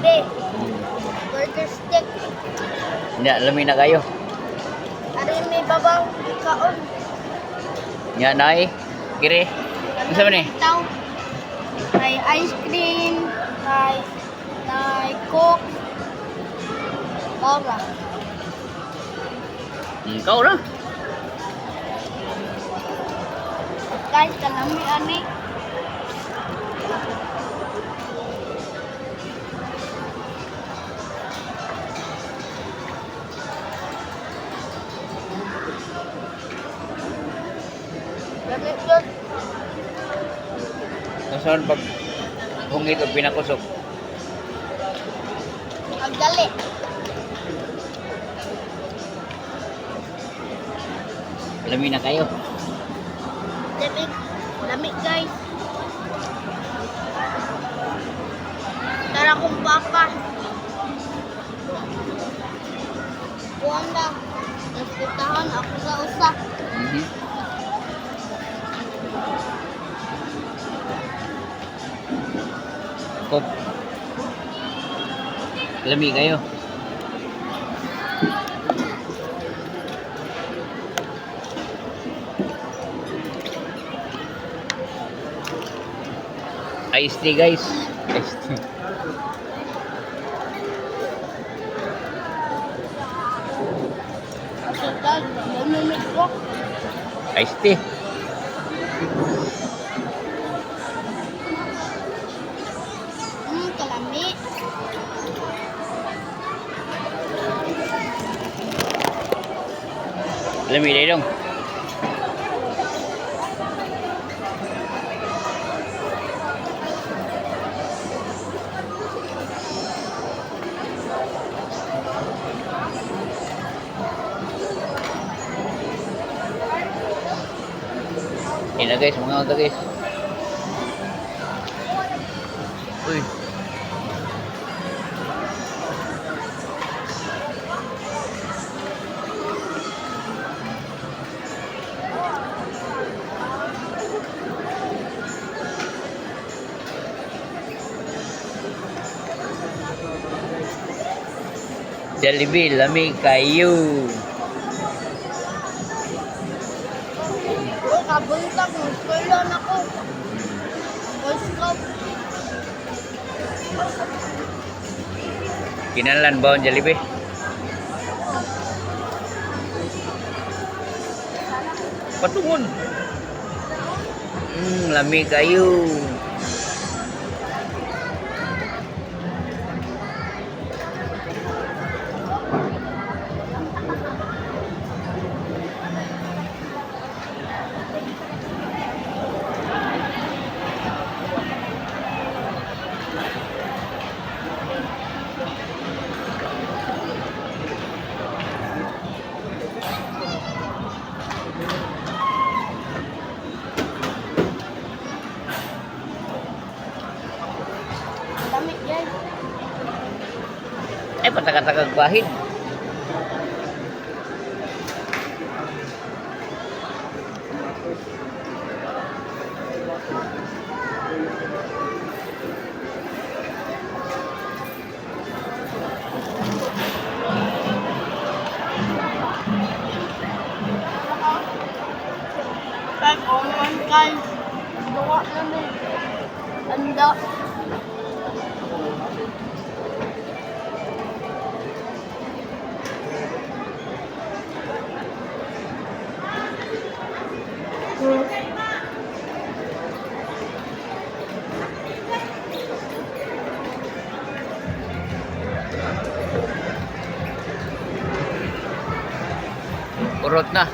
Hindi. Burger stick. Hindi, alamin na kayo. Ari may babaw. Kaon. Nya nay. Kire. Ano sa man eh? Itaw. May ice cream. May coke. Ora. Ikaw na. Guys, kalami ani. Lamig yun. Nasaan pag hungit o pinakusok? Ang dali. Alamin na kayo. Lamig. Lamig guys. Tara kong papa. Buwan lang. Nagpitahan ako sa usa. Kop. Lami kayo. Iced tea guys. Iced tea. So guys, lamig ko. Iced tea. Kalami. Lami dai dong. Ini na guys, mga guys. Uy. Jollibee, lamig kayo. Kabuntak mo. Skulan ako. Boy Scout. Kinalan ba ang Jollibee? Patungon. Lamig kayo. Lamig guys. Eh, patakatagag bahid. Guys, online guys. Gawa namin. Anda. Urot na.